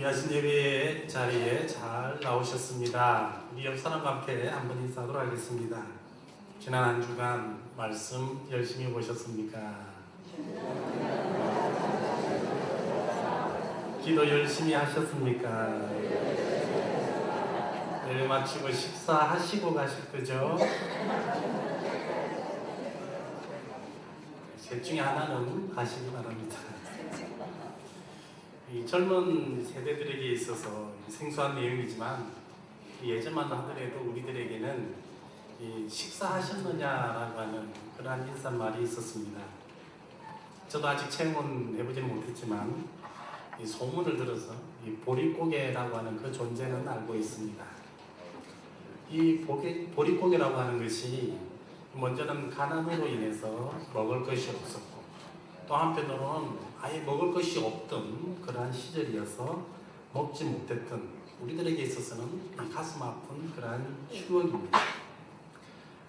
귀하신 예배의 자리에 잘 나오셨습니다. 우리 옆 사람과 함께 한번 인사하도록 하겠습니다. 지난 한 주간 말씀 열심히 보셨습니까? 기도 열심히 하셨습니까? 예배 마치고 식사하시고 가실 거죠? 셋 중에 하나는 하시기 바랍니다. 이 젊은 세대들에게 있어서 생소한 내용이지만 예전만 하더라도 우리들에게는 이 식사하셨느냐라고 하는 그러한 인사말이 있었습니다. 저도 아직 체험은 해보지는 못했지만 이 소문을 들어서 이 보릿고개라고 하는 그 존재는 알고 있습니다. 이 보릿고개라고 하는 것이 먼저는 가난으로 인해서 먹을 것이 없었고 또 한편으로는 아예 먹을 것이 없던 그러한 시절이어서 먹지 못했던 우리들에게 있어서는 이 가슴 아픈 그러한 추억입니다.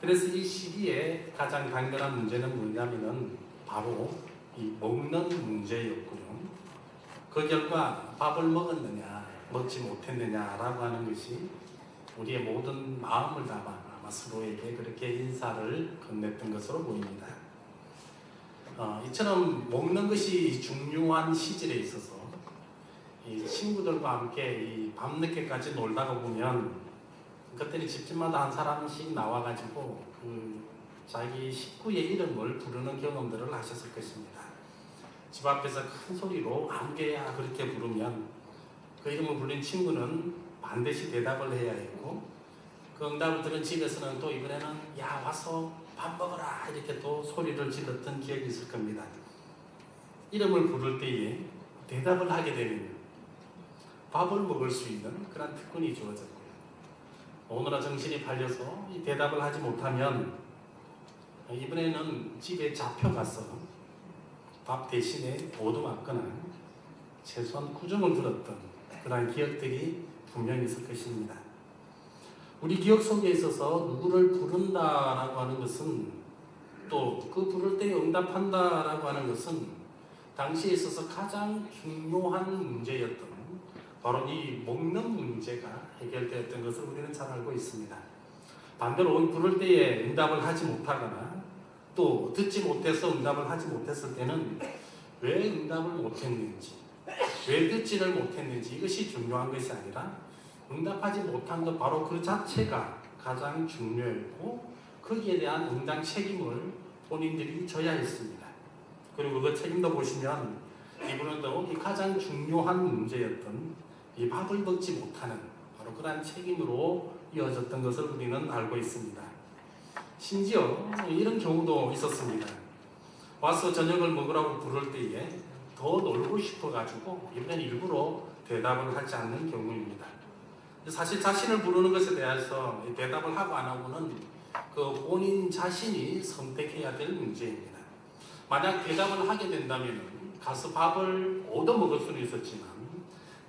그래서 이 시기에 가장 강렬한 문제는 뭐냐면은 바로 이 먹는 문제였고요. 그 결과 밥을 먹었느냐 먹지 못했느냐라고 하는 것이 우리의 모든 마음을 담아 아마 서로에게 그렇게 인사를 건넸던 것으로 보입니다. 이처럼 먹는 것이 중요한 시절에 있어서 이 친구들과 함께 이 밤늦게까지 놀다가 보면 그때는 집집마다 한 사람씩 나와가지고 그 자기 식구의 이름을 부르는 경험들을 하셨을 것입니다. 집 앞에서 큰 소리로 아무개야 그렇게 부르면 그 이름을 불린 친구는 반드시 대답을 해야 했고 그 응답을 들은 집에서는 또 이번에는 야 와서 밥 먹어라 이렇게 또 소리를 질렀던 기억이 있을 겁니다. 이름을 부를 때에 대답을 하게 되면 밥을 먹을 수 있는 그런 특권이 주어졌고요. 오늘은 정신이 팔려서 이 대답을 하지 못하면 이번에는 집에 잡혀가서 밥 대신에 얻어맞거나 최소한 구정을 들었던 그런 기억들이 분명히 있을 것입니다. 우리 기억 속에 있어서 누구를 부른다라고 하는 것은 또 그 부를 때 응답한다라고 하는 것은 당시에 있어서 가장 중요한 문제였던 바로 이 먹는 문제가 해결되었던 것을 우리는 잘 알고 있습니다. 반대로 부를 때에 응답을 하지 못하거나 또 듣지 못해서 응답을 하지 못했을 때는 왜 응답을 못했는지 왜 듣지를 못했는지 이것이 중요한 것이 아니라 응답하지 못한 것 바로 그 자체가 가장 중요했고 거기에 대한 응당 책임을 본인들이 져야 했습니다. 그리고 그 책임도 보시면 이분은 더욱이 가장 중요한 문제였던 이 밥을 먹지 못하는 바로 그러한 책임으로 이어졌던 것을 우리는 알고 있습니다. 심지어 이런 경우도 있었습니다. 와서 저녁을 먹으라고 부를 때에 더 놀고 싶어가지고 이번엔 일부러 대답을 하지 않는 경우입니다. 사실 자신을 부르는 것에 대해서 대답을 하고 안 하고는 그 본인 자신이 선택해야 될 문제입니다. 만약 대답을 하게 된다면 가서 밥을 얻어 먹을 수는 있었지만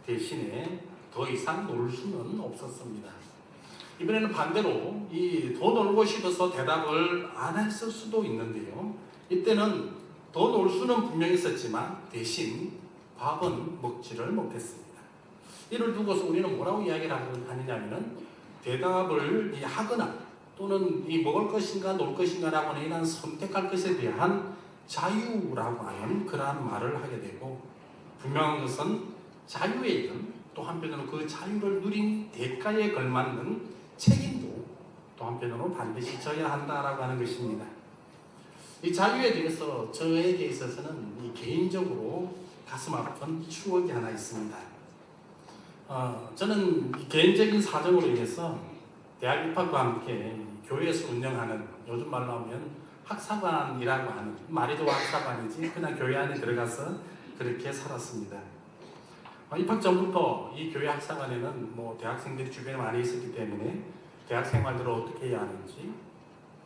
대신에 더 이상 놀 수는 없었습니다. 이번에는 반대로 더 놀고 싶어서 대답을 안 했을 수도 있는데요. 이때는 더 놀 수는 분명히 있었지만 대신 밥은 먹지를 못했습니다. 이를 두고서 우리는 뭐라고 이야기를 하느냐면은 대답을 하거나 또는 이 먹을 것인가 놀 것인가라고 하는 이런 선택할 것에 대한 자유라고 하는 그러한 말을 하게 되고 분명한 것은 자유에는 또 한편으로 그 자유를 누린 대가에 걸맞는 책임도 또 한편으로 반드시 져야 한다라고 하는 것입니다. 이 자유에 대해서 저에게 있어서는 이 개인적으로 가슴 아픈 추억이 하나 있습니다. 저는 개인적인 사정으로 인해서 대학 입학과 함께 교회에서 운영하는 요즘 말로 하면 학사관이라고 하는 말이 좋아 학사관이지 그냥 교회 안에 들어가서 그렇게 살았습니다. 입학 전부터 이 교회 학사관에는 대학생들이 주변에 많이 있었기 때문에 대학 생활들을 어떻게 해야 하는지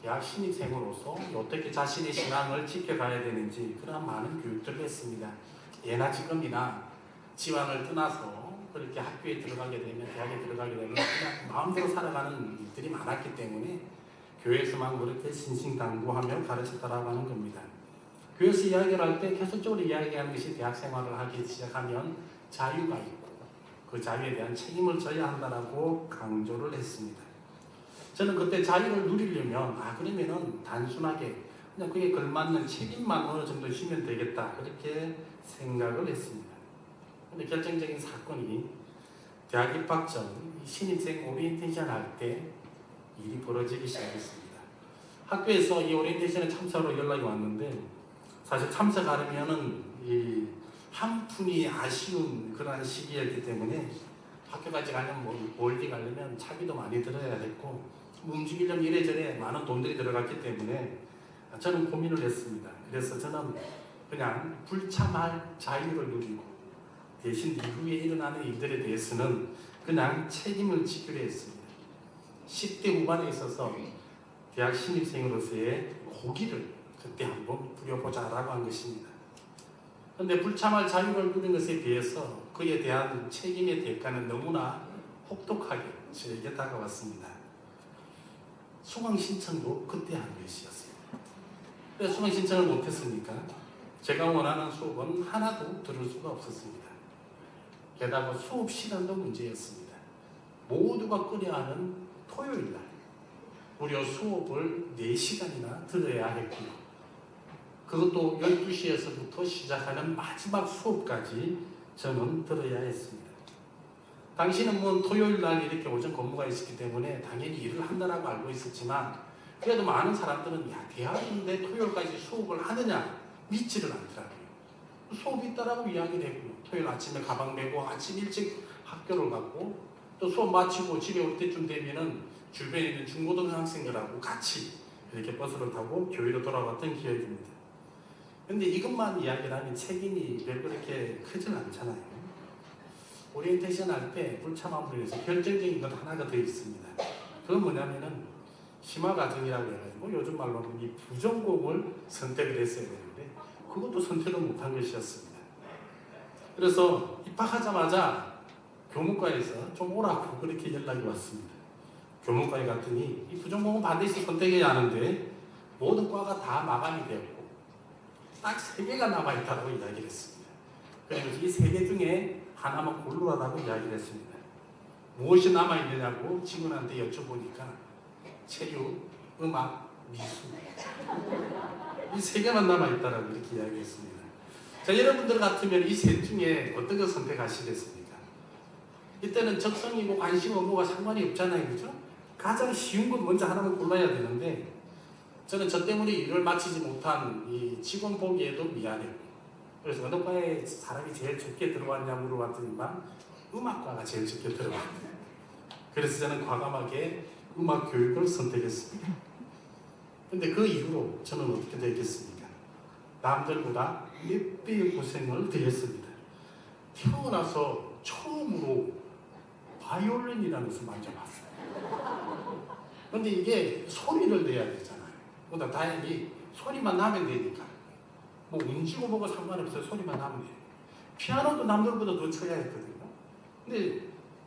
대학 신입생으로서 어떻게 자신의 신앙을 지켜가야 되는지 그런 많은 교육들을 했습니다. 예나 지금이나 지방을 떠나서 그렇게 학교에 들어가게 되면 대학에 들어가게 되면 그냥 마음대로 살아가는 일들이 많았기 때문에 교회에서만 그렇게 신신당부하며 가르쳤다라고 하는 겁니다. 교회에서 이야기를 할 때 계속적으로 이야기하는 것이 대학 생활을 하기 시작하면 자유가 있고 그 자유에 대한 책임을 져야 한다라고 강조를 했습니다. 저는 그때 자유를 누리려면 그러면은 단순하게 그냥 그에 걸맞는 책임만 어느 정도 지면 되겠다 그렇게 생각을 했습니다. 근데 결정적인 사건이 대학 입학 전 신입생 오리엔테이션 할 때 일이 벌어지기 시작했습니다. 학교에서 이 오리엔테이션에 참석하러 연락이 왔는데 사실 참석하려면은 이 한 푼이 아쉬운 그러한 시기였기 때문에 학교까지 가려면 멀리 가려면 차비도 많이 들어야 됐고 움직이려면 이래저래 많은 돈들이 들어갔기 때문에 저는 고민을 했습니다. 그래서 저는 그냥 불참할 자유를 누리고 대신 이후에 일어나는 일들에 대해서는 그냥 책임을 지기로 했습니다. 10대 후반에 있어서 대학 신입생으로서의 호기를 그때 한번 부려보자라고 한 것입니다. 그런데 불참할 자유를 누린 것에 비해서 그에 대한 책임의 대가는 너무나 혹독하게 저에게 다가왔습니다. 수강 신청도 그때 한 것이었습니다. 왜 수강 신청을 못했습니까? 제가 원하는 수업은 하나도 들을 수가 없었습니다. 게다가 수업 시간도 문제였습니다. 모두가 끄려하는 토요일날 무려 수업을 4시간이나 들어야 했고요. 그것도 12시에서부터 시작하는 마지막 수업까지 저는 들어야 했습니다. 당시는 토요일날 이렇게 오전 근무가 있었기 때문에 당연히 일을 한다라고 알고 있었지만 그래도 많은 사람들은 대학인데 토요일까지 수업을 하느냐 믿지를 않더라고요. 수업이 있다라고 이야기를 했고요. 토요일 아침에 가방 메고 아침 일찍 학교를 갔고 또 수업 마치고 집에 올 때쯤 되면은 주변에 있는 중고등학생들하고 같이 이렇게 버스를 타고 교회로 돌아갔던 기억입니다. 근데 이것만 이야기를 하면 책임이 별 그렇게 크진 않잖아요. 오리엔테이션 할 때 불참함으로 인해서 결정적인 것 하나가 더 있습니다. 그건 뭐냐면은 심화 과정이라고 해가지고 요즘 말로는 이 부전공을 선택을 했어야 되는데 그것도 선택을 못한 것이었습니다. 그래서 입학하자마자 교무과에서 좀 오라고 그렇게 연락이 왔습니다. 교무과에 갔더니 이 부전공은 반드시 선택해야 하는데 모든 과가 다 마감이 되었고 딱 3개가 남아있다고 이야기를 했습니다. 그래서 이 3개 중에 하나만 고르라고 이야기를 했습니다. 무엇이 남아있느냐고 직원한테 여쭤보니까 체육, 음악, 미술 이 3개만 남아있다고 이렇게 이야기했습니다. 자, 여러분들 같으면 이 셋 중에 어떤 걸 선택하시겠습니까? 이때는 적성이고 관심 없고가 상관이 없잖아요. 그죠? 가장 쉬운 건 먼저 하나만 골라야 되는데 저는 저 때문에 일을 마치지 못한 이 직원 보기에도 미안해요. 그래서 어느 과에 사람이 제일 적게 들어왔냐 물어봤더니만 음악과가 제일 적게 들어왔어요. 그래서 저는 과감하게 음악 교육을 선택했습니다. 근데 그 이후로 저는 어떻게 되겠습니까? 남들보다 몇 배의 고생을 더 했습니다. 태어나서 처음으로 바이올린이라는 것을 만져봤어요. 근데 이게 소리를 내야 되잖아요. 그러다 다행히 소리만 나면 되니까 뭐 움직이고 뭐가 상관없어요. 소리만 나면 돼요. 피아노도 남들보다 더 쳐야 했거든요. 근데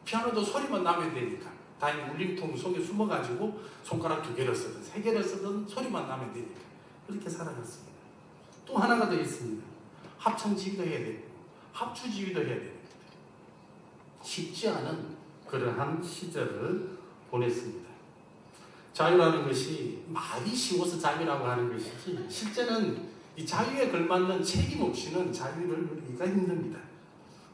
피아노도 소리만 나면 되니까 다행히 울림통 속에 숨어가지고 손가락 2개를 쓰든 3개를 쓰든 소리만 나면 되니까 그렇게 살아갔습니다. 또 하나가 더 있습니다. 합창지휘도 해야 되고 합주지휘도 해야 됩니다. 쉽지 않은 그러한 시절을 보냈습니다. 자유라는 것이 말이 쉬워서 자유라고 하는 것이지 실제는 이 자유에 걸맞는 책임 없이는 자유를 누리기가 힘듭니다.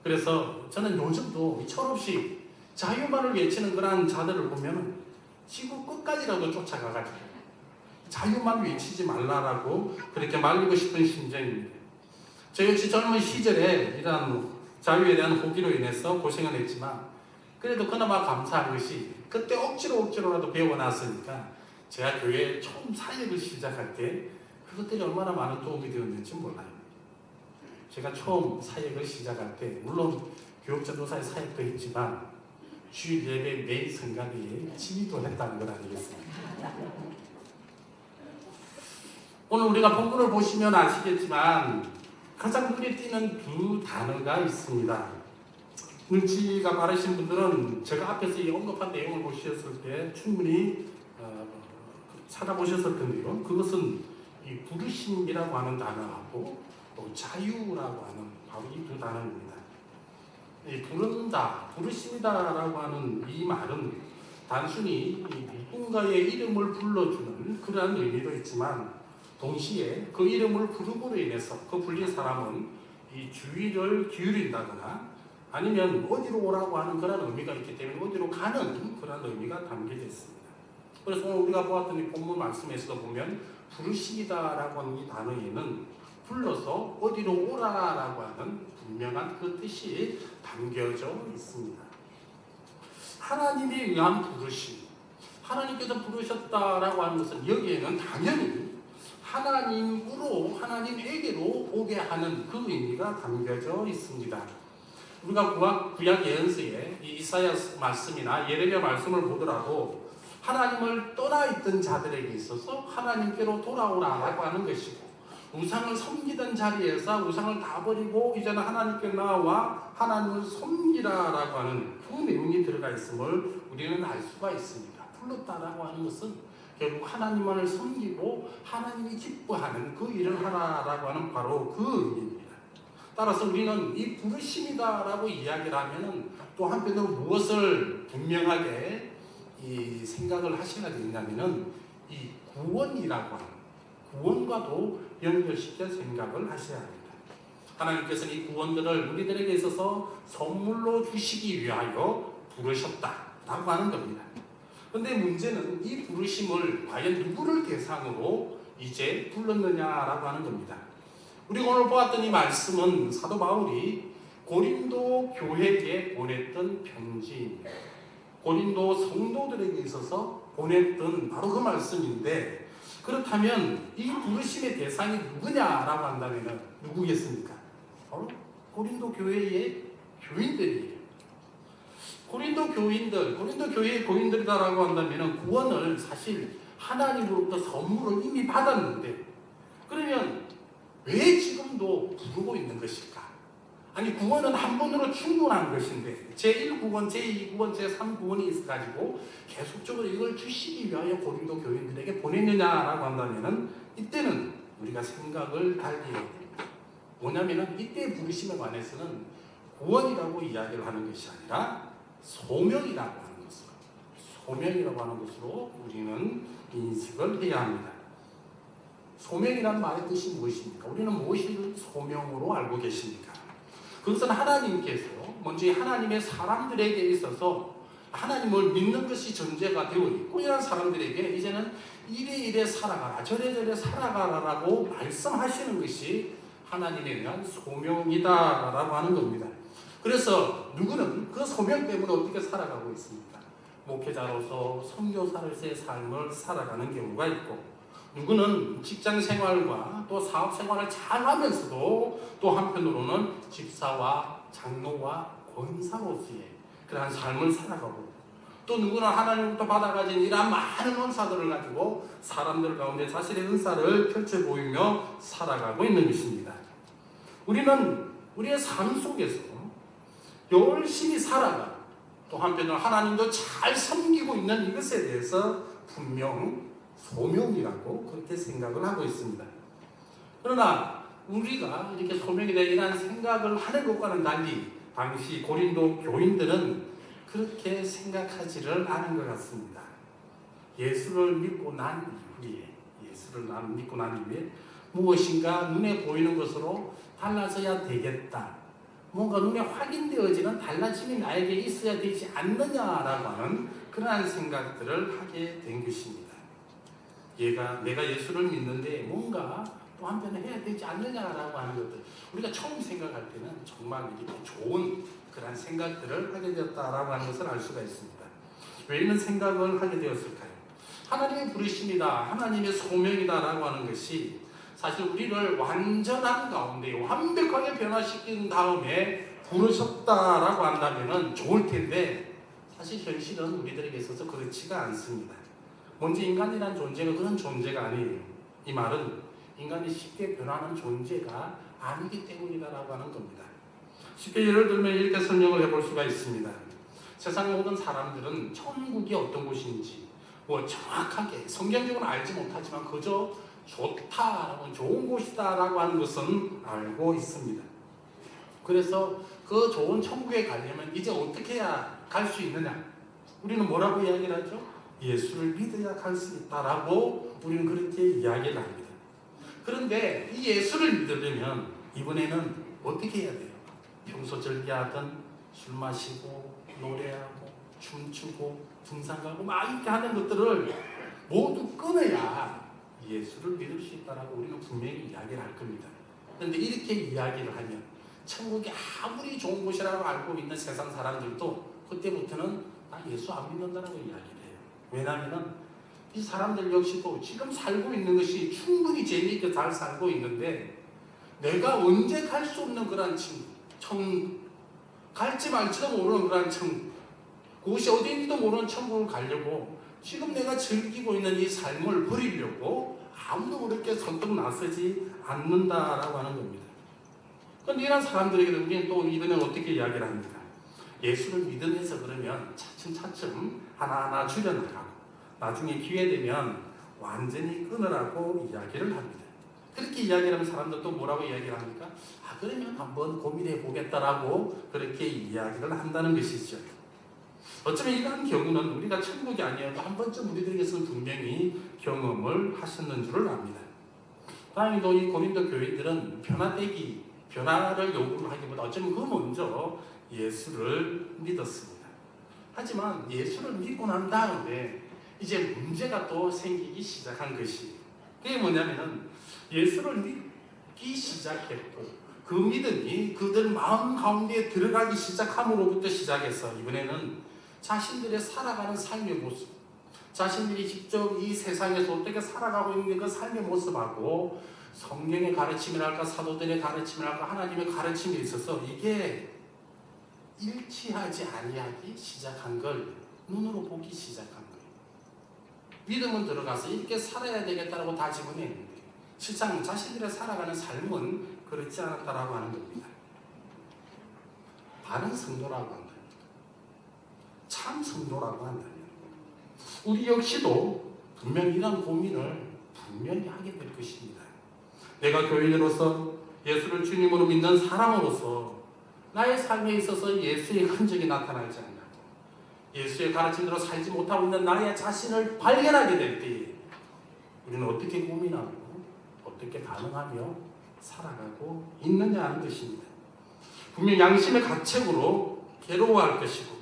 그래서 저는 요즘도 철없이 자유만을 외치는 그러한 자들을 보면 지구 끝까지라도 쫓아가가지고 자유만 외치지 말라라고 그렇게 말리고 싶은 심정입니다. 저 역시 젊은 시절에 이러한 자유에 대한 호기로 인해서 고생을 했지만 그래도 그나마 감사한 것이 그때 억지로라도 배워놨으니까 제가 교회에 처음 사역을 시작할 때 그것들이 얼마나 많은 도움이 되었는지 몰라요. 제가 처음 사역을 시작할 때 물론 교육전도사의 사역도 했지만 주일 예배 매일 성가대에 지휘도 했다는 걸 아니겠습니까? 오늘 우리가 본문을 보시면 아시겠지만 가장 눈에 띄는 2 단어가 있습니다. 눈치가 빠르신 분들은 제가 앞에서 이 언급한 내용을 보셨을 때 충분히 찾아보셨을 텐데요. 그것은 이 부르심이라고 하는 단어하고 또 자유라고 하는 바로 이 2 단어입니다. 이 부른 부른다, 부르심이다라고 하는 이 말은 단순히 누군가의 이름을 불러주는 그러한 의미도 있지만 동시에 그 이름을 부름으로 인해서 그 불린 사람은 이 주의를 기울인다거나 아니면 어디로 오라고 하는 그런 의미가 있기 때문에 어디로 가는 그런 의미가 담겨져 있습니다. 그래서 오늘 우리가 보았던 이 본문 말씀에서도 보면 부르시다라고 하는 이 단어에는 불러서 어디로 오라라고 하는 분명한 그 뜻이 담겨져 있습니다. 하나님에 의한 부르심, 하나님께서 부르셨다라고 하는 것은 여기에는 당연히 하나님으로, 하나님에게로 오게 하는 그 의미가 담겨져 있습니다. 우리가 구약 예언서에 이사야 말씀이나 예레미야 말씀을 보더라도 하나님을 떠나 있던 자들에게 있어서 하나님께로 돌아오라라고 하는 것이고, 우상을 섬기던 자리에서 우상을 다 버리고 이제는 하나님께 나와 하나님을 섬기라라고 하는 그 내용이 들어가 있음을 우리는 알 수가 있습니다. 불렀다라고 하는 것은 결국 하나님만을 섬기고 하나님이 기뻐하는 그 일을 하라라고 하는 바로 그 의미입니다. 따라서 우리는 이 부르심이다라고 이야기를 하면은 또 한편으로 무엇을 분명하게 이 생각을 하셔야 되냐면은 이 구원이라고 하는 구원과도 연결시켜 생각을 하셔야 합니다. 하나님께서는 이 구원들을 우리들에게 있어서 선물로 주시기 위하여 부르셨다라고 하는 겁니다. 그런데 문제는 이 부르심을 과연 누구를 대상으로 이제 불렀느냐라고 하는 겁니다. 우리가 오늘 보았던 이 말씀은 사도 바울이 고린도 교회에 보냈던 편지입니다. 고린도 성도들에게 있어서 보냈던 바로 그 말씀인데, 그렇다면 이 부르심의 대상이 누구냐라고 한다면 누구겠습니까? 바로 고린도 교회의 교인들이에요. 고린도 교회의 교인들이다라고 한다면 구원을 사실 하나님으로부터 선물을 이미 받았는데, 그러면 왜 지금도 부르고 있는 것일까? 아니, 구원은 한 번으로 충분한 것인데 제1구원, 제2구원, 제3구원이 있어가지고 계속적으로 이걸 주시기 위하여 고린도 교인들에게 보냈느냐라고 한다면 이때는 우리가 생각을 달리 해야 됩니다. 뭐냐면 이때의 부르심에 관해서는 구원이라고 이야기를 하는 것이 아니라 소명이라고 하는 것으로, 소명이라고 하는 것으로 우리는 인식을 해야 합니다. 소명이라는 말의 뜻이 무엇입니까? 우리는 무엇을 소명으로 알고 계십니까? 그것은 하나님께서 먼저 하나님의 사람들에게 있어서 하나님을 믿는 것이 전제가 되어 있고, 이런 사람들에게 이제는 이래 살아가라, 저래 살아가라라고 말씀하시는 것이 하나님에 대한 소명이다라고 하는 겁니다. 그래서 누구는 그 소명 때문에 어떻게 살아가고 있습니까? 목회자로서 선교사로서의 삶을 살아가는 경우가 있고, 누구는 직장 생활과 또 사업 생활을 잘 하면서도 또 한편으로는 집사와 장로와 권사로서의 그러한 삶을 살아가고, 또 누구는 하나님부터 받아가진 이러한 많은 은사들을 가지고 사람들 가운데 자신의 은사를 펼쳐 보이며 살아가고 있는 것입니다. 우리는 우리의 삶 속에서 열심히 살아가, 또 한편으로 하나님도 잘 섬기고 있는 이것에 대해서 분명 소명이라고 그렇게 생각을 하고 있습니다. 그러나 우리가 이렇게 소명에 대한 이러한 생각을 하는 것과는 달리 당시 고린도 교인들은 그렇게 생각하지를 않은 것 같습니다. 예수를 믿고 난 이후에 무엇인가 눈에 보이는 것으로 달라져야 되겠다, 뭔가 눈에 확인되어지는 달라짐이 나에게 있어야 되지 않느냐라고 하는 그러한 생각들을 하게 된 것입니다. 내가 예수를 믿는데 뭔가 또 한편에 해야 되지 않느냐라고 하는 것들, 우리가 처음 생각할 때는 정말 이렇게 좋은 그런 생각들을 하게 되었다라고 하는 것을 알 수가 있습니다. 왜 이런 생각을 하게 되었을까요? 하나님의 부르심이다, 하나님의 소명이다라고 하는 것이 사실 우리를 완전한 가운데 완벽하게 변화시킨 다음에 부르셨다라고 한다면 좋을 텐데, 사실 현실은 우리들에게 있어서 그렇지가 않습니다. 먼저 인간이란 존재가 그런 존재가 아니에요. 이 말은 인간이 쉽게 변하는 존재가 아니기 때문이다라고 하는 겁니다. 쉽게 예를 들면 이렇게 설명을 해볼 수가 있습니다. 세상 모든 사람들은 천국이 어떤 곳인지 정확하게 성경적으로 알지 못하지만 그저 좋다라고, 좋은 곳이다라고 하는 것은 알고 있습니다. 그래서 그 좋은 천국에 가려면 이제 어떻게 해야 갈 수 있느냐? 우리는 뭐라고 이야기를 하죠? 예수를 믿어야 갈 수 있다라고 우리는 그렇게 이야기를 합니다. 그런데 이 예수를 믿으려면 이번에는 어떻게 해야 돼요? 평소 즐겨하던 술 마시고 노래하고 춤추고 등산 가고 막 이렇게 하는 것들을 모두 끊어야 예수를 믿을 수 있다라고 우리는 분명히 이야기를 할 겁니다. 그런데 이렇게 이야기를 하면 천국이 아무리 좋은 곳이라고 알고 있는 세상 사람들도 그때부터는 예수 안 믿는다라고 이야기를 해요. 왜냐하면 이 사람들 역시도 지금 살고 있는 것이 충분히 재미있게 잘 살고 있는데 내가 언제 갈 수 없는 그런 천국, 갈지 말지도 모르는 그런 천국, 그것이 어디인지도 모르는 천국을 가려고 지금 내가 즐기고 있는 이 삶을 버리려고 아무도 그렇게 선뜻 나서지 않는다라고 하는 겁니다. 그런데 이런 사람들에게 우리는 또 이번에 어떻게 이야기를 합니까? 예수를 믿으면서 그러면 차츰차츰 하나하나 줄여나가고 나중에 기회되면 완전히 끊으라고 이야기를 합니다. 그렇게 이야기를 하면 사람들도 뭐라고 이야기를 합니까? 그러면 한번 고민해 보겠다라고 그렇게 이야기를 한다는 것이죠. 어쩌면 이러한 경우는 우리가 천국이 아니어도 한 번쯤 우리들에게서는 분명히 경험을 하셨는 줄을 압니다. 다행히도 이 고린도 교인들은 변화를 요구하기보다 어쩌면 그 먼저 예수를 믿었습니다. 하지만 예수를 믿고 난 다음에 이제 문제가 또 생기기 시작한 것이, 그게 뭐냐면은 예수를 믿기 시작했고 그 믿음이 그들 마음 가운데 들어가기 시작함으로부터 시작해서 이번에는 자신들의 살아가는 삶의 모습, 자신들이 직접 이 세상에서 어떻게 살아가고 있는 그 삶의 모습하고 성경의 가르침이랄까 사도들의 가르침이랄까 하나님의 가르침에 있어서 이게 일치하지 아니하기 시작한 걸 눈으로 보기 시작한 거예요. 믿음은 들어가서 이렇게 살아야 되겠다라고 다 집어냈는데 실상 자신들의 살아가는 삶은 그렇지 않았다라고 하는 겁니다. 바른 성도라고 한다면, 참 성도라고 한다면 우리 역시도 분명히 이런 고민을 분명히 하게 될 것입니다. 내가 교인으로서 예수를 주님으로 믿는 사람으로서 나의 삶에 있어서 예수의 흔적이 나타나지 않냐고, 예수의 가르침대로 살지 못하고 있는 나의 자신을 발견하게 될 때에 우리는 어떻게 고민하고 어떻게 반응하며 살아가고 있느냐 하는 것입니다. 분명 양심의 가책으로 괴로워할 것이고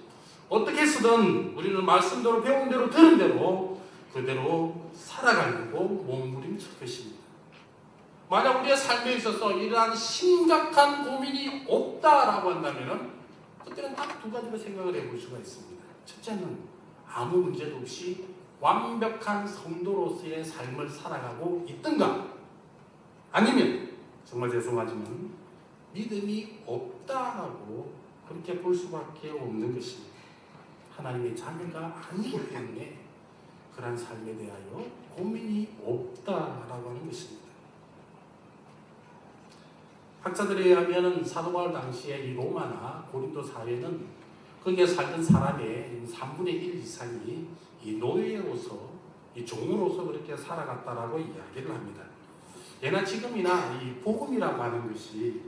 어떻게 해서든 우리는 말씀대로 배운 대로 들은 대로 그대로 살아가려고 몸부림칠 것입니다. 만약 우리의 삶에 있어서 이러한 심각한 고민이 없다라고 한다면 그때는 딱 두 가지로 생각을 해볼 수가 있습니다. 첫째는 아무 문제도 없이 완벽한 성도로서의 삶을 살아가고 있든가, 아니면 정말 죄송하지만 믿음이 없다라고 그렇게 볼 수밖에 없는 것입니다. 하나님의 자녀가 아니기 때문에 그런 삶에 대하여 고민이 없다라고 하는 것입니다. 학자들에 의하면 사도 바울 당시에 이 로마나 고린도 사회는 거기에 살던 사람의 3분의 1 이상이 이 노예로서, 이 종으로서 그렇게 살아갔다라고 이야기를 합니다. 예나 지금이나 이 복음이라고 하는 것이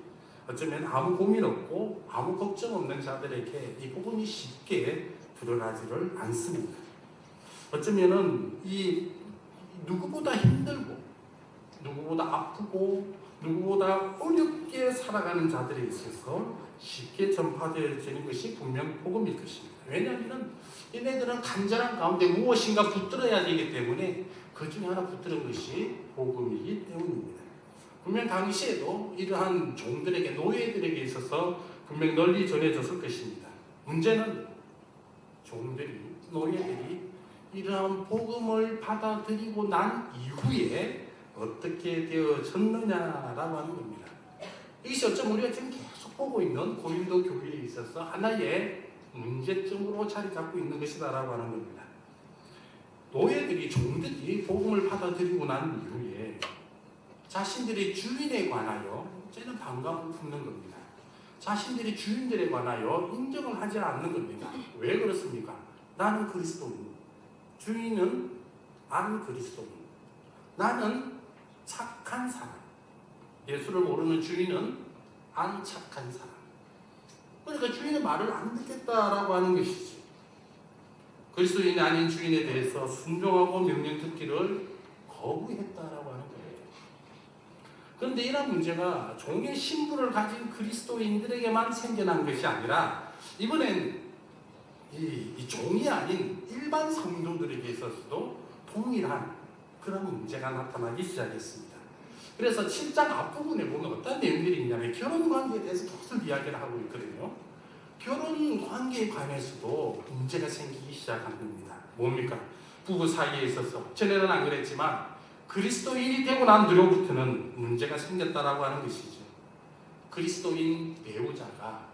어쩌면 아무 고민 없고 아무 걱정 없는 자들에게 이 복음이 쉽게 들어가지를 않습니다. 어쩌면은 이 누구보다 힘들고 누구보다 아프고 누구보다 어렵게 살아가는 자들에 있어서 쉽게 전파되어지는 것이 분명 복음일 것입니다. 왜냐하면 얘네들은 간절한 가운데 무엇인가 붙들어야 되기 때문에 그 중에 하나 붙들은 것이 복음이기 때문입니다. 분명 당시에도 이러한 종들에게, 노예들에게 있어서 분명 널리 전해졌을 것입니다. 문제는 종들이, 노예들이 이러한 복음을 받아들이고 난 이후에 어떻게 되어졌느냐라고 하는 겁니다. 이것이 어쩌면 우리가 지금 계속 보고 있는 고린도 교회에 있어서 하나의 문제점으로 자리 잡고 있는 것이다라고 하는 겁니다. 노예들이, 종들이 복음을 받아들이고 난 이후에 자신들의 주인에 관하여 이제는 반감을 품는 겁니다. 자신들의 주인들에 관하여 인정을 하지 않는 겁니다. 왜 그렇습니까? 나는 그리스도인, 주인은 안 그리스도인, 나는 착한 사람, 예수를 모르는 주인은 안 착한 사람, 그러니까 주인의 말을 안 듣겠다라고 하는 것이지. 그리스도인이 아닌 주인에 대해서 순종하고 명령 듣기를 거부했다라고 하는 거예요. 그런데 이런 문제가 종의 신분을 가진 그리스도인들에게만 생겨난 것이 아니라 이번엔 이 종이 아닌 일반 성도들에게 있어서도 동일한 그런 문제가 나타나기 시작했습니다. 그래서 7장 앞부분에 보면 어떤 내용들이 있냐면 결혼 관계에 대해서 계속 이야기를 하고 있거든요. 결혼 관계에 관해서도 문제가 생기기 시작한 겁니다. 뭡니까? 부부 사이에 있어서 전에는 안 그랬지만 그리스도인이 되고 난 뒤로부터는 문제가 생겼다라고 하는 것이죠. 그리스도인 배우자가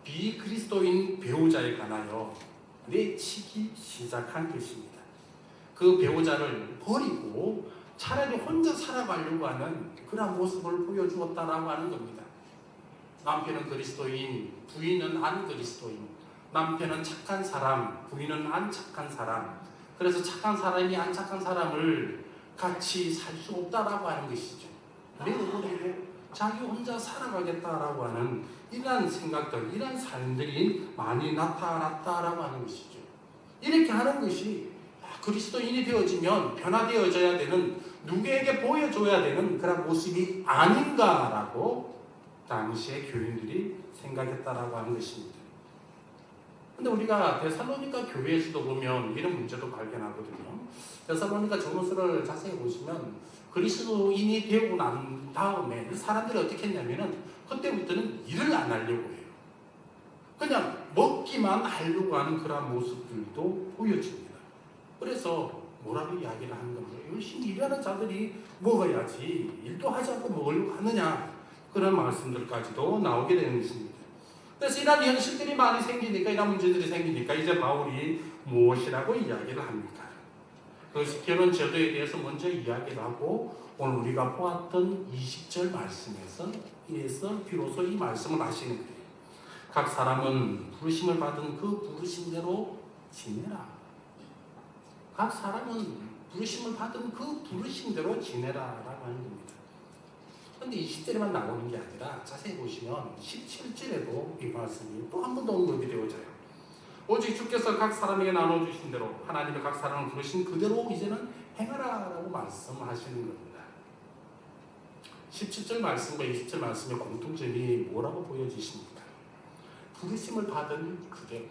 비그리스도인 배우자에 관하여 내치기 시작한 것입니다. 그 배우자를 버리고 차라리 혼자 살아가려고 하는 그런 모습을 보여주었다라고 하는 겁니다. 남편은 그리스도인, 부인은 안 그리스도인, 남편은 착한 사람, 부인은 안 착한 사람, 그래서 착한 사람이 안 착한 사람을 같이 살 수 없다라고 하는 것이죠. 내버리고 자기 혼자 살아가겠다라고 하는 이러한 생각들, 이러한 삶들이 많이 나타났다라고 하는 것이죠. 이렇게 하는 것이 그리스도인이 되어지면 변화되어져야 되는, 누구에게 보여줘야 되는 그런 모습이 아닌가라고 당시의 교인들이 생각했다라고 하는 것입니다. 근데 우리가 데살로니가 교회에서도 보면 이런 문제도 발견하거든요. 데살로니가 전후서를 자세히 보시면 그리스도인이 되고 난 다음에 이 사람들이 어떻게 했냐면은 그때부터는 일을 안 하려고 해요. 그냥 먹기만 하려고 하는 그런 모습들도 보여집니다. 그래서 뭐라고 이야기를 하는 겁니다. 열심히 일하는 자들이 먹어야지 일도 하지 않고 먹으려고 하느냐, 그런 말씀들까지도 나오게 되는 것입니다. 그래서 이런 현실들이 많이 생기니까, 이런 문제들이 생기니까 이제 바울이 무엇이라고 이야기를 합니까? 그것이 결혼 제도에 대해서 먼저 이야기를 하고 오늘 우리가 보았던 20절 말씀에서 비로소 이 말씀을 하시는 거예요. 각 사람은 부르심을 받은 그 부르심대로 지내라. 각 사람은 부르심을 받은 그 부르심대로 지내라라고 하는 겁니다. 그런데 20절에만 나오는 게 아니라 자세히 보시면 17절에도 이 말씀이 또 한 번 더 언급이 되어져요. 오직 주께서 각 사람에게 나눠주신 대로 하나님의 각 사람을 부르신 그대로 이제는 행하라라고 말씀하시는 겁니다. 17절 말씀과 20절 말씀의 공통점이 뭐라고 보여지십니까? 부르심을 받은 그대로,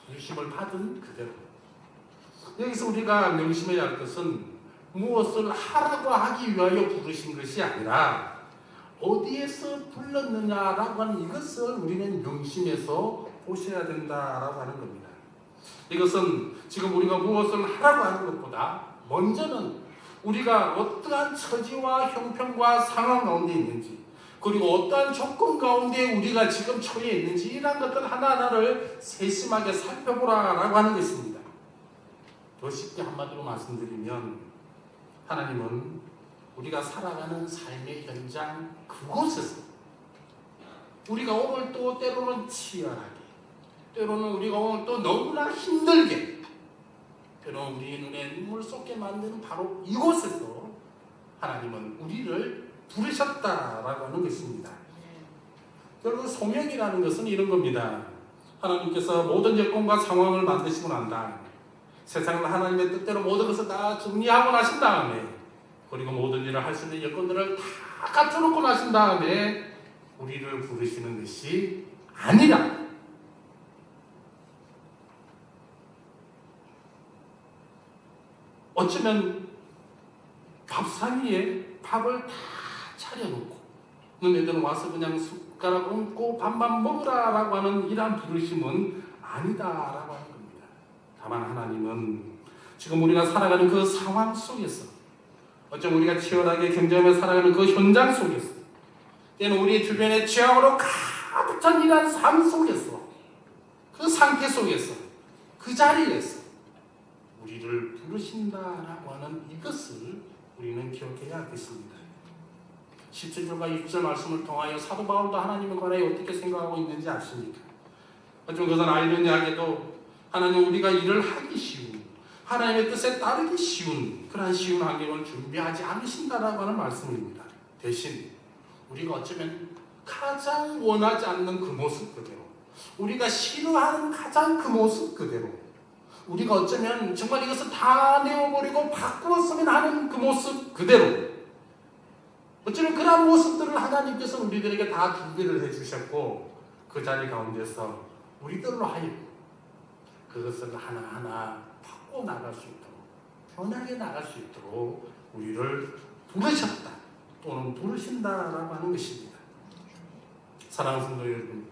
부르심을 받은 그대로. 여기서 우리가 명심해야 할 것은 무엇을 하라고 하기 위하여 부르신 것이 아니라 어디에서 불렀느냐라고 하는 이것을 우리는 명심해서 보셔야 된다라고 하는 겁니다. 이것은 지금 우리가 무엇을 하라고 하는 것보다 먼저는 우리가 어떠한 처지와 형편과 상황 가운데 있는지, 그리고 어떠한 조건 가운데 우리가 지금 처해 있는지, 이런 것들 하나하나를 세심하게 살펴보라라고 하는 것입니다. 더 쉽게 한마디로 말씀드리면 하나님은 우리가 살아가는 삶의 현장 그곳에서 우리가 오늘 또 때로는 치열하게, 때로는 우리가 오늘 또 너무나 힘들게, 때로는 우리 눈에 눈물 쏟게 만드는 바로 이곳에서 하나님은 우리를 부르셨다라고 하는 것입니다. 결국 소명이라는 것은 이런 겁니다. 하나님께서 모든 여건과 상황을 만드시고 난 다음에, 세상을 하나님의 뜻대로 모든 것을 다 정리하고 나신 다음에, 그리고 모든 일을 할 수 있는 여건들을 다 갖춰놓고 나신 다음에 우리를 부르시는 것이 아니라, 어쩌면 밥상 위에 밥을 다 차려놓고 너네들은 와서 그냥 숟가락 얹고 밥만 먹으라라고 하는 이러한 부르심은 아니다라고 하는 겁니다. 다만 하나님은 지금 우리가 살아가는 그 상황 속에서, 어쩌면 우리가 치열하게 경쟁하며 살아가는 그 현장 속에서, 때는 우리 주변에 죄악으로 가득 찬 이러한 삶 속에서, 그 상태 속에서, 그 자리에서 우리를 부르신다라고 하는 이것을 우리는 기억해야 하겠습니다. 17절과 20절 말씀을 통하여 사도 바울도 하나님에 관하여 어떻게 생각하고 있는지 아십니까? 어쩌면 그것은 아이러니하게도 하나님 우리가 일을 하기 쉬운, 하나님의 뜻에 따르기 쉬운 그러한 쉬운 환경을 준비하지 않으신다라고 하는 말씀입니다. 대신 우리가 어쩌면 가장 원하지 않는 그 모습 그대로, 우리가 싫어하는 가장 그 모습 그대로, 우리가 어쩌면 정말 이것을 다 내어버리고 바꾸었으면 하는 그 모습 그대로, 어쩌면 그런 모습들을 하나님께서 우리들에게 다 준비를 해주셨고, 그 자리 가운데서 우리들로 하여금 그것을 하나하나 바꿔 나갈 수 있도록, 편하게 나갈 수 있도록 우리를 부르셨다 또는 부르신다라고 하는 것입니다. 사랑하는 성도 여러분,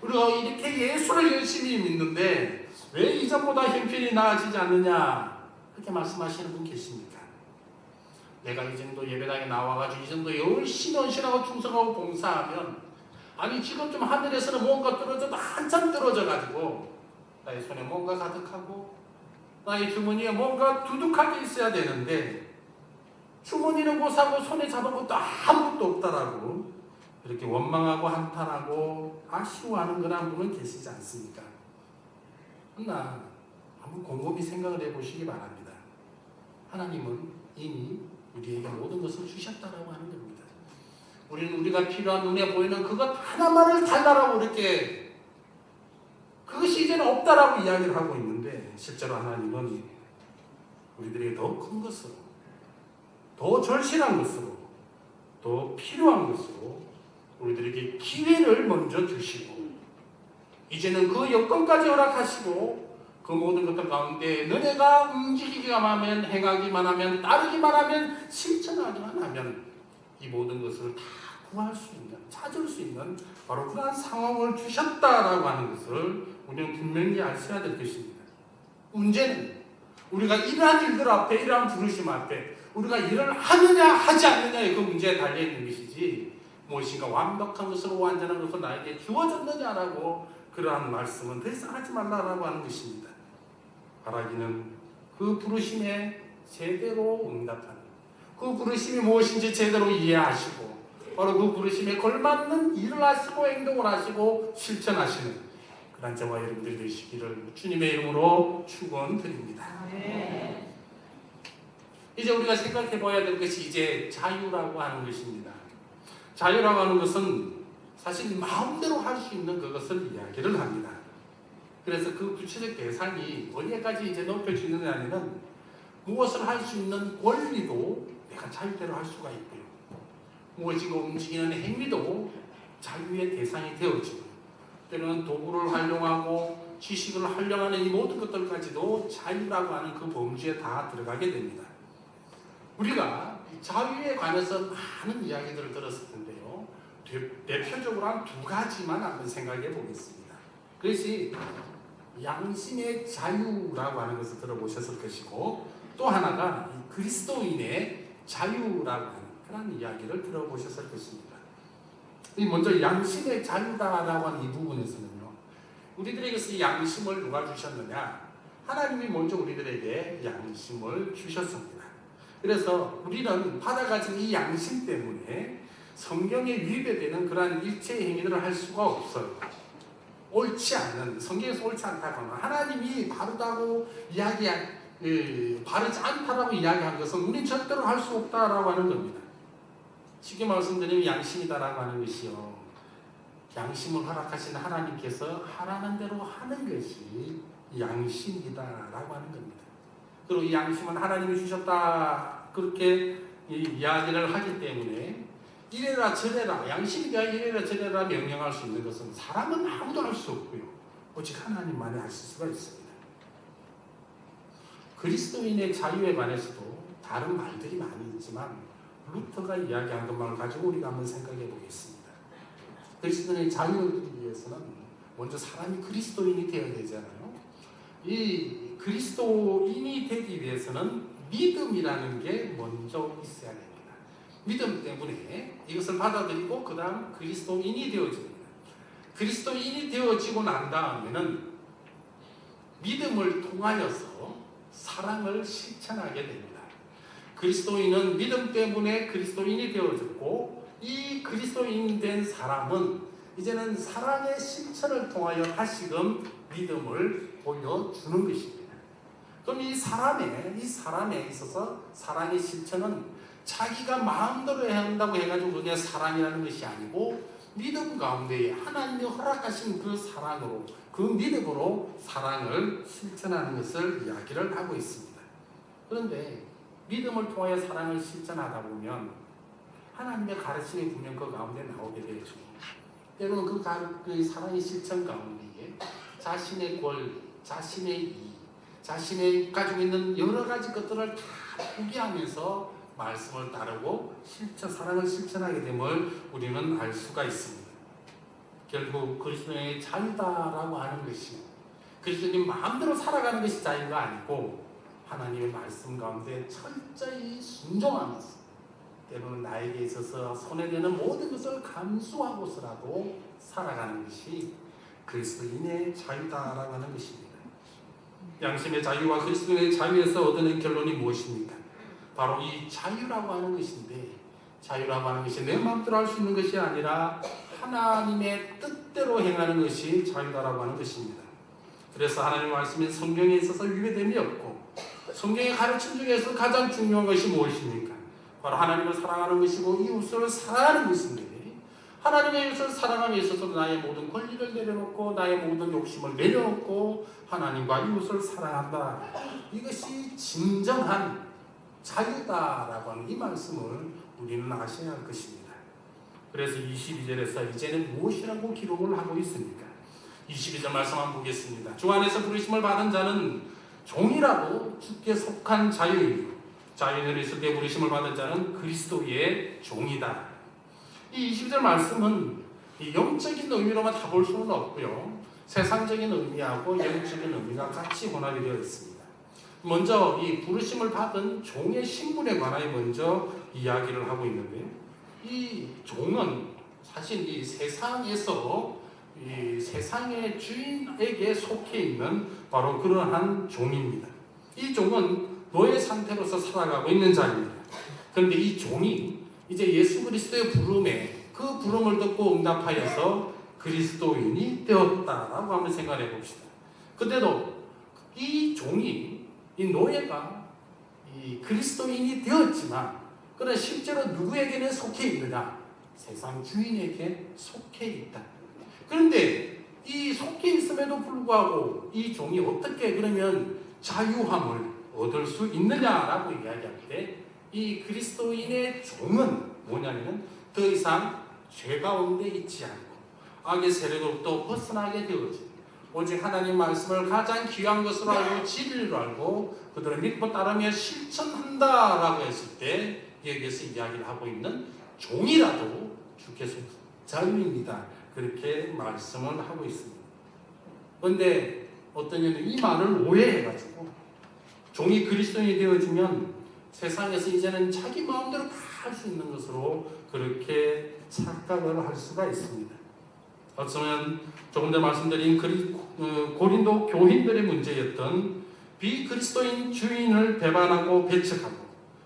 우리가 이렇게 예수를 열심히 믿는데 왜 이전보다 형편이 나아지지 않느냐, 그렇게 말씀하시는 분 계십니까? 내가 이 정도 예배당에 나와가지고 이 정도 열심히 헌신하고 충성하고 봉사하면, 아니 지금 좀 하늘에서는 뭔가 떨어져도 한참 떨어져가지고 나의 손에 뭔가 가득하고 나의 주머니에 뭔가 두둑하게 있어야 되는데 주머니는 고사고 손에 잡은 것도 아무것도 없다라고 이렇게 원망하고 한탄하고 아쉬워하는 그런 분은 계시지 않습니까? 그러나 한번 곰곰이 생각을 해보시기 바랍니다. 하나님은 이미 우리에게 모든 것을 주셨다라고 하는 겁니다. 우리는 우리가 필요한 눈에 보이는 그것 하나만을 달라라고 이렇게, 그것이 이제는 없다라고 이야기를 하고 있는데, 실제로 하나님은 우리들에게 더 큰 것으로, 더 절실한 것으로, 더 필요한 것으로 우리들에게 기회를 먼저 주시고, 이제는 그 여건까지 허락하시고, 그 모든 것들 가운데 너네가 움직이기만 하면, 행하기만 하면, 따르기만 하면, 실천하기만 하면 이 모든 것을 다 구할 수 있는, 찾을 수 있는 바로 그러한 상황을 주셨다라고 하는 것을 우리는 분명히 아셔야 될 것입니다. 문제는 우리가 이러한 일들 앞에, 이러한 부르심 앞에 우리가 일을 하느냐 하지 않느냐의 그 문제에 달려있는 것이지, 무엇인가 완벽한 것으로 완전한 것으로 나에게 주어졌느냐라고 그러한 말씀은 더 이상 하지 말라라고 하는 것입니다. 바라기는 그 부르심에 제대로 응답하는, 그 부르심이 무엇인지 제대로 이해하시고 바로 그 부르심에 걸맞는 일을 하시고 행동을 하시고 실천하시는 그런 저와 여러분들이 되시기를 주님의 이름으로 축원드립니다. 네. 이제 우리가 생각해 봐야 될 것이 이제 자유라고 하는 것입니다. 자유라고 하는 것은 사실 마음대로 할 수 있는 그것을 이야기를 합니다. 그래서 그 구체적 대상이 어디까지 이제 높여지느냐는, 무엇을 할 수 있는 권리도 내가 자유대로 할 수가 있고요, 무엇인가 움직이는 행위도 자유의 대상이 되어지고, 때로는 도구를 활용하고 지식을 활용하는 이 모든 것들까지도 자유라고 하는 그 범주에 다 들어가게 됩니다. 우리가 자유에 관해서 많은 이야기들을 들었을 텐데요, 대표적으로 한 두 가지만 한번 생각해 보겠습니다. 그것이 양심의 자유라고 하는 것을 들어보셨을 것이고, 또 하나가 그리스도인의 자유라고 하는 그런 이야기를 들어보셨을 것입니다. 먼저 양심의 자유다라고 하는 이 부분에서는요, 우리들에게서 이 양심을 누가 주셨느냐? 하나님이 먼저 우리들에게 양심을 주셨습니다. 그래서 우리는 받아가진 이 양심 때문에 성경에 위배되는 그러한 일체의 행위들을 할 수가 없어요. 옳지 않은, 성경에서 옳지 않다거나 하나님이 바르다고 바르지 않다라고 이야기한 것은 우리는 절대로 할 수 없다라고 하는 겁니다. 쉽게 말씀드리면 양심이다라고 하는 것이요, 양심을 허락하신 하나님께서 하라는 대로 하는 것이 양심이다라고 하는 겁니다. 그리고 이 양심은 하나님이 주셨다 그렇게 이야기를 하기 때문에 이래라 저래라, 양심이가 이래라 저래라 명령할 수 있는 것은 사람은 아무도 할 수 없고요, 오직 하나님만이 하실 수가 있습니다. 그리스도인의 자유에 관해서도 다른 말들이 많이 있지만 루터가 이야기한 것만을 가지고 우리가 한번 생각해 보겠습니다. 그리스도인의 자유를 위해서는 먼저 사람이 그리스도인이 되어야 되잖아요. 이 그리스도인이 되기 위해서는 믿음이라는 게 먼저 있어야 됩니다. 믿음 때문에 이것을 받아들이고 그 다음 그리스도인이 되어집니다. 그리스도인이 되어지고 난 다음에는 믿음을 통하여서 사랑을 실천하게 됩니다. 그리스도인은 믿음 때문에 그리스도인이 되어졌고, 이 그리스도인 된 사람은 이제는 사랑의 실천을 통하여 다시금 믿음을 보여주는 것입니다. 그럼 이 사람에 있어서 사랑의 실천은 자기가 마음대로 해야 한다고 해가지고 그게 사랑이라는 것이 아니고, 믿음 가운데에 하나님이 허락하신 그 사랑으로, 그 믿음으로 사랑을 실천하는 것을 이야기를 하고 있습니다. 그런데 믿음을 통하여 사랑을 실천하다 보면 하나님의 가르침이 분명 그 가운데 나오게 되죠. 때로는 그 사랑의 실천 가운데에 자신의 권, 자신의 이, 자신의 가지고 있는 여러 가지 것들을 다 포기하면서 말씀을 따르고 사랑을 실천하게 됨을 우리는 알 수가 있습니다. 결국 그리스도의 자유다라고 하는 것이 그리스도님 마음대로 살아가는 것이 자유가 아니고 하나님의 말씀 가운데 철저히 순종하면서 때로는 나에게 있어서 손해되는 모든 것을 감수하고서라도 살아가는 것이 그리스도인의 자유다라고 하는 것입니다. 양심의 자유와 그리스도의 자유에서 얻는 결론이 무엇입니까? 바로 이 자유라고 하는 것인데, 자유라고 하는 것이 내 마음대로 할 수 있는 것이 아니라 하나님의 뜻대로 행하는 것이 자유다라고 하는 것입니다. 그래서 하나님의 말씀인 성경에 있어서 유배됨이 없고, 성경의 가르침 중에서 가장 중요한 것이 무엇입니까? 바로 하나님을 사랑하는 것이고 이웃을 사랑하는 것인데, 하나님의 이웃을 사랑함에 있어서 나의 모든 권리를 내려놓고 나의 모든 욕심을 내려놓고 하나님과 이웃을 사랑한다. 이것이 진정한 자유다라고 하는 이 말씀을 우리는 아셔야 할 것입니다. 그래서 22절에서 이제는 무엇이라고 기록을 하고 있습니까? 22절 말씀 한번 보겠습니다. 주 안에서 부르심을 받은 자는 종이라도 주께 속한 자유이고 자유인으로 있을 때 부르심을 받은 자는 그리스도의 종이다. 이 22절 말씀은 이 영적인 의미로만 다 볼 수는 없고요. 세상적인 의미하고 영적인 의미가 같이 혼합이 되어 있습니다. 먼저 이 부르심을 받은 종의 신분에 관하여 먼저 이야기를 하고 있는데요. 이 종은 사실 이 세상에서 이 세상의 주인에게 속해 있는 바로 그러한 종입니다. 이 종은 노예 상태로서 살아가고 있는 자입니다. 그런데 이 종이 이제 예수 그리스도의 부름에 그 부름을 듣고 응답하여서 그리스도인이 되었다라고 한번 생각해 봅시다. 그때도 이 종이, 이 노예가 이 그리스도인이 되었지만 그러나 실제로 누구에게는 속해 있느냐? 세상 주인에게 속해 있다. 그런데 이 속해 있음에도 불구하고 이 종이 어떻게 그러면 자유함을 얻을 수 있느냐라고 이야기할 때 이 그리스도인의 종은 뭐냐면 더 이상 죄 가운데 있지 않고 악의 세력으로부터 벗어나게 되어지고 오직 하나님 말씀을 가장 귀한 것으로 알고 진리로 알고 그들을 믿고 따르며 실천한다라고 했을 때 여기에서 이야기를 하고 있는 종이라도 주께서 자유입니다. 그렇게 말씀을 하고 있습니다. 그런데 어떤 이는 이 말을 오해해가지고 종이 그리스도인이 되어지면 세상에서 이제는 자기 마음대로 다 할 수 있는 것으로 그렇게 착각을 할 수가 있습니다. 어쩌면 조금 전에 말씀드린 고린도 교인들의 문제였던 비그리스도인 주인을 배반하고 배척하고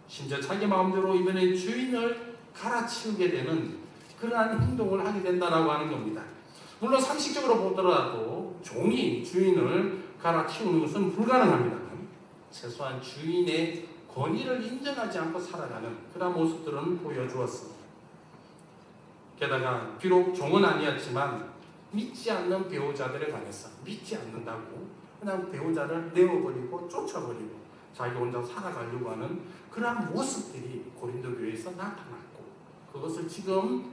심지어 자기 마음대로 이번에 주인을 갈아치우게 되는 그러한 행동을 하게 된다라고 하는 겁니다. 물론 상식적으로 보더라도 종이 주인을 갈아치우는 것은 불가능합니다만 최소한 주인의 권위를 인정하지 않고 살아가는 그런 모습들은 보여주었습니다. 게다가 비록 종은 아니었지만 믿지 않는 배우자들에 관해서 믿지 않는다고 그냥 배우자를 내어버리고 쫓아버리고 자기 혼자 살아가려고 하는 그러한 모습들이 고린도 교회에서 나타났고 그것을 지금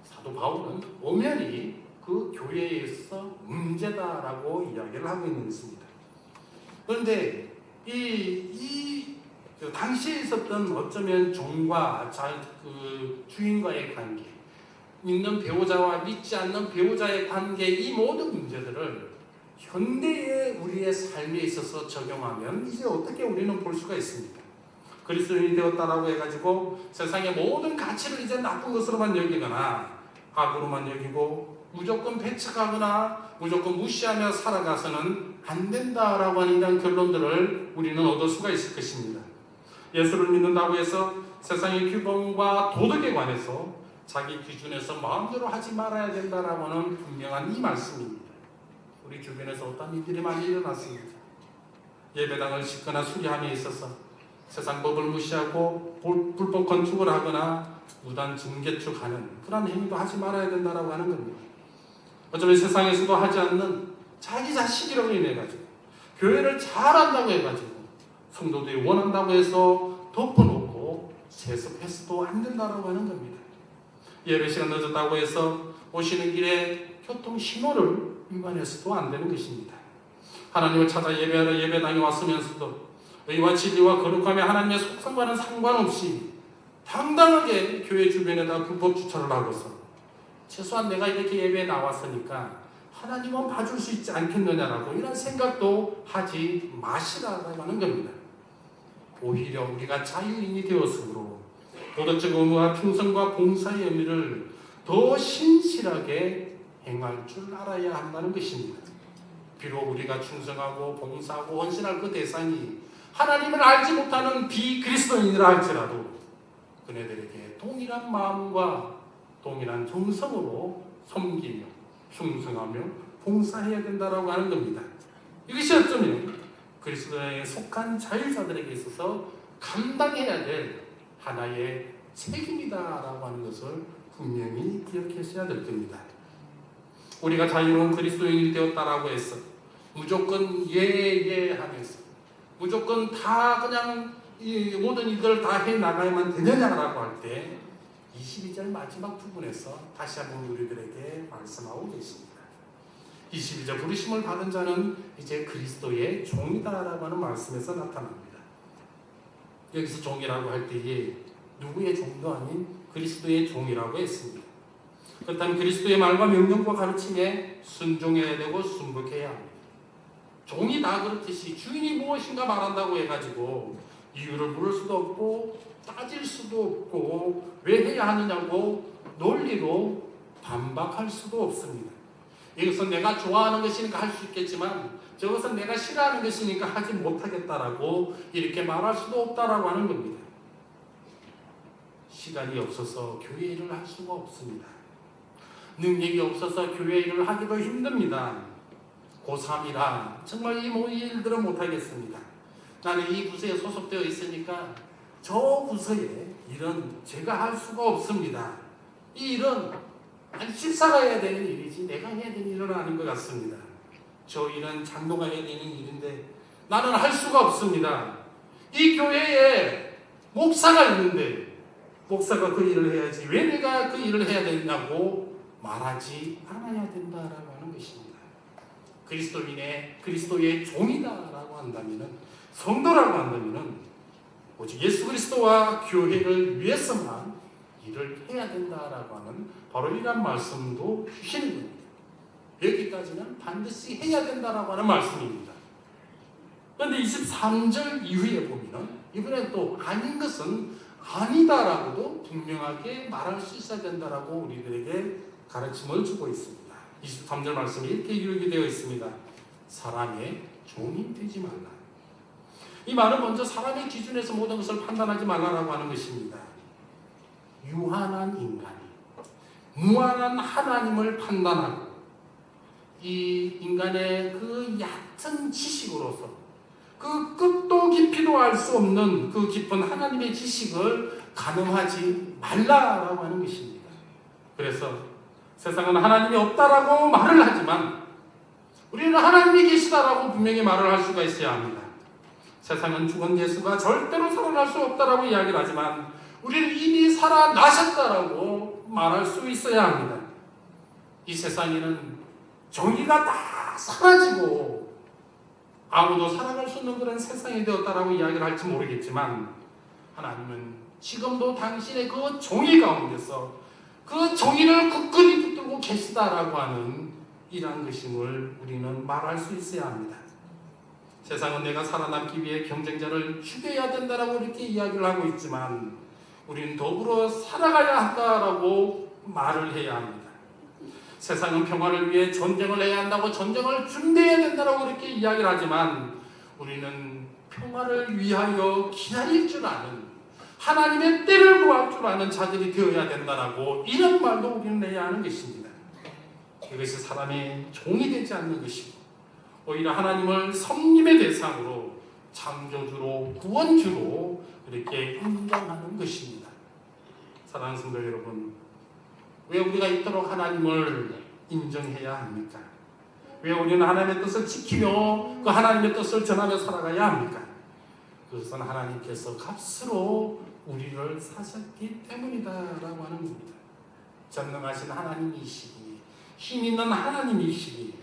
사도 바울은 엄연히 그 교회에서 문제다라고 이야기를 하고 있는 것입니다. 그런데 당시에 있었던 어쩌면 종과 주인과의 관계, 믿는 배우자와 믿지 않는 배우자의 관계, 이 모든 문제들을 현대의 우리의 삶에 있어서 적용하면 이제 어떻게 우리는 볼 수가 있습니까? 그리스도인이 되었다라고 해가지고 세상의 모든 가치를 이제 나쁜 것으로만 여기거나 악으로만 여기고 무조건 배척하거나 무조건 무시하며 살아가서는 안 된다라고 하는 이런 결론들을 우리는 얻을 수가 있을 것입니다. 예수를 믿는다고 해서 세상의 규범과 도덕에 관해서 자기 기준에서 마음대로 하지 말아야 된다라고 하는 분명한 이 말씀입니다. 우리 주변에서 어떤 일들이 많이 일어났습니다. 예배당을 짓거나 수리함에 있어서 세상 법을 무시하고 불법 건축을 하거나 무단 증개축하는 그런 행위도 하지 말아야 된다라고 하는 겁니다. 어쩌면 세상에서도 하지 않는 자기 자식이라고 인해가지고 교회를 잘한다고 해가지고 성도들이 원한다고 해서 덮어놓고 세습해서도 안 된다라고 하는 겁니다. 예배 시간 늦었다고 해서 오시는 길에 교통 신호를 위반해서도 안 되는 것입니다. 하나님을 찾아 예배하러 예배당에 왔으면서도 의와 진리와 거룩함에 하나님의 속성과는 상관없이 당당하게 교회 주변에다 불법 주차를 하고서 최소한 내가 이렇게 예배에 나왔으니까 하나님은 봐줄 수 있지 않겠느냐라고 이런 생각도 하지 마시라고 하는 겁니다. 오히려 우리가 자유인이 되었으므로 도덕적 의무와 충성과 봉사의 의미를 더 신실하게 행할 줄 알아야 한다는 것입니다. 비록 우리가 충성하고 봉사하고 헌신할 그 대상이 하나님을 알지 못하는 비그리스도인이라 할지라도 그네들에게 동일한 마음과 동일한 정성으로 섬기며 충성하며 봉사해야 된다라고 하는 겁니다. 이것이 어쩌면 그리스도에 속한 자유자들에게 있어서 감당해야 될 하나의 책임이다라고 하는 것을 분명히 기억하셔야 될 겁니다. 우리가 자유로운 그리스도인이 되었다라고 해서 무조건 하면서 무조건 다 그냥 이 모든 일들 다 해나가야만 되느냐라고 할 때 22절 마지막 부분에서 다시 한번 우리들에게 말씀하고 계십니다. 22절 부르심을 받은 자는 이제 그리스도의 종이다라고 하는 말씀에서 나타납니다. 여기서 종이라고 할 때에 누구의 종도 아닌 그리스도의 종이라고 했습니다. 그렇다면 그리스도의 말과 명령과 가르침에 순종해야 되고 순복해야 합니다. 종이 다 그렇듯이 주인이 무엇인가 말한다고 해가지고 이유를 물을 수도 없고 따질 수도 없고 왜 해야 하느냐고 논리로 반박할 수도 없습니다. 이것은 내가 좋아하는 것이니까 할 수 있겠지만 저것은 내가 싫어하는 것이니까 하지 못하겠다라고 이렇게 말할 수도 없다라고 하는 겁니다. 시간이 없어서 교회 일을 할 수가 없습니다. 능력이 없어서 교회 일을 하기도 힘듭니다. 고3이라 정말 이 일들은 못하겠습니다. 나는 이 부서에 소속되어 있으니까 저 부서에 일은 제가 할 수가 없습니다. 이 일은 집사가 해야 되는 일이지 내가 해야 되는 일은 아닌 것 같습니다. 저 일은 장로가 해야 되는 일인데 나는 할 수가 없습니다. 이 교회에 목사가 있는데 목사가 그 일을 해야지 왜 내가 그 일을 해야 되냐고 말하지 않아야 된다라고 하는 것입니다. 그리스도의 종이다라고 한다면은 성도라고 한다면은 오직 예수 그리스도와 교회를 위해서만 일을 해야 된다라고 하는 바로 이런 말씀도 주시는 겁니다. 여기까지는 반드시 해야 된다라고 하는 말씀입니다. 그런데 23절 이후에 보면은 이번에 또 아닌 것은 아니다라고도 분명하게 말할 수 있어야 된다라고 우리들에게 가르침을 주고 있습니다. 23절 말씀이 이렇게 기록이 되어 있습니다. 사람의 종이 되지 말라. 이 말은 먼저 사람의 기준에서 모든 것을 판단하지 말라라고 하는 것입니다. 유한한 인간이 무한한 하나님을 판단하고 이 인간의 그 얕은 지식으로서 그 끝도 깊이도 알 수 없는 그 깊은 하나님의 지식을 가늠하지 말라라고 하는 것입니다. 그래서 세상은 하나님이 없다라고 말을 하지만 우리는 하나님이 계시다라고 분명히 말을 할 수가 있어야 합니다. 세상은 죽은 예수가 절대로 살아날 수 없다라고 이야기를 하지만 우리는 이미 살아나셨다라고 말할 수 있어야 합니다. 이 세상에는 정의가 다 사라지고 아무도 살아갈 수 없는 그런 세상이 되었다라고 이야기를 할지 모르겠지만 하나님은 지금도 당신의 그 정의 가운데서 그 정의를 굳건히 붙들고 계시다라고 하는 이러한 것임을 우리는 말할 수 있어야 합니다. 세상은 내가 살아남기 위해 경쟁자를 죽여야 된다라고 이렇게 이야기를 하고 있지만 우리는 더불어 살아가야 한다라고 말을 해야 합니다. 세상은 평화를 위해 전쟁을 해야 한다고 전쟁을 준비해야 된다라고 이렇게 이야기를 하지만 우리는 평화를 위하여 기다릴 줄 아는 하나님의 때를 구할 줄 아는 자들이 되어야 된다라고 이런 말도 우리는 해야 하는 것입니다. 이것이 사람의 종이 되지 않는 것이고 오히려 하나님을 섬김의 대상으로 창조주로 구원주로 이렇게 인정하는 것입니다. 사랑하는 성도 여러분, 왜 우리가 이토록 하나님을 인정해야 합니까? 왜 우리는 하나님의 뜻을 지키며 그 하나님의 뜻을 전하며 살아가야 합니까? 그것은 하나님께서 값으로 우리를 사셨기 때문이다라고 하는 겁니다. 전능하신 하나님이시기, 힘 있는 하나님이시기,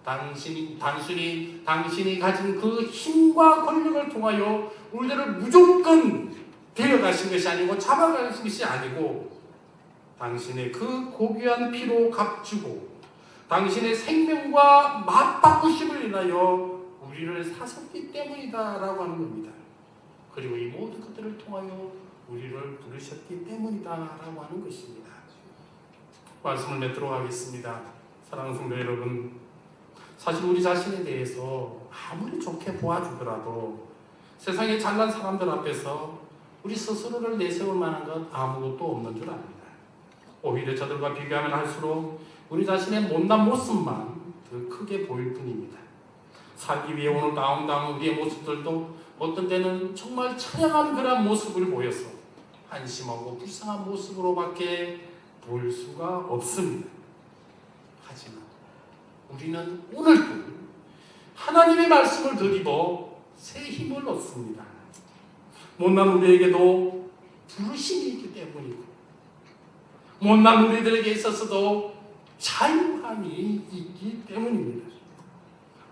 단순히 당신이 가진 그 힘과 권력을 통하여 우리를 무조건 데려가신 것이 아니고 잡아가신 것이 아니고 당신의 그 고귀한 피로 값주고 당신의 생명과 맞바꾸심을 인하여 우리를 사셨기 때문이다라고 하는 겁니다. 그리고 이 모든 것들을 통하여 우리를 부르셨기 때문이다라고 하는 것입니다. 말씀을 맺도록 하겠습니다. 사랑하는 성도 여러분, 사실 우리 자신에 대해서 아무리 좋게 보아주더라도 세상에 잘난 사람들 앞에서 우리 스스로를 내세울 만한 것 아무것도 없는 줄 압니다. 오히려 저들과 비교하면 할수록 우리 자신의 못난 모습만 더 크게 보일 뿐입니다. 살기 위해 오늘 다운다운 우리의 모습들도 어떤 때는 정말 처량한 그런 모습을 보여서 한심하고 불쌍한 모습으로밖에 볼 수가 없습니다. 하지만 우리는 오늘도 하나님의 말씀을 드리고 새 힘을 얻습니다. 못난 우리에게도 부르심이 있기 때문이고 못난 우리들에게 있어서도 자유함이 있기 때문입니다.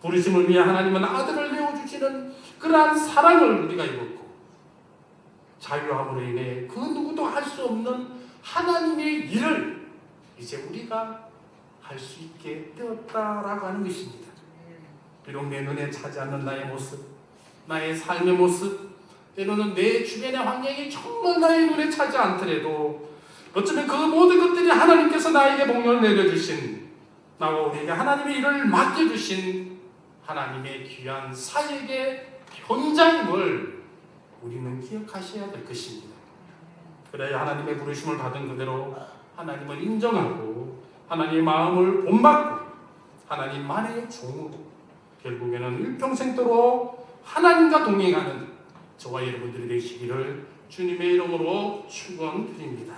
부르심을 위해 하나님은 아들을 내어주시는 그러한 사랑을 우리가 입었고 자유함으로 인해 그 누구도 할 수 없는 하나님의 일을 이제 우리가 할 수 있게 되었다라고 하는 것입니다. 비록 내 눈에 차지 않는 나의 모습, 나의 삶의 모습, 때로는 내 주변의 환경이 정말 나의 눈에 차지 않더라도 어쩌면 그 모든 것들이 하나님께서 나에게 복령을 내려주신, 나와 우리에게 하나님의 일을 맡겨주신 하나님의 귀한 사역의 현장임을 우리는 기억하셔야 될 것입니다. 그래야 하나님의 부르심을 받은 그대로 하나님을 인정하고 하나님의 마음을 본받고 하나님만의 종으로 결국에는 일평생도록 하나님과 동행하는 저와 여러분들이 되시기를 주님의 이름으로 축원드립니다.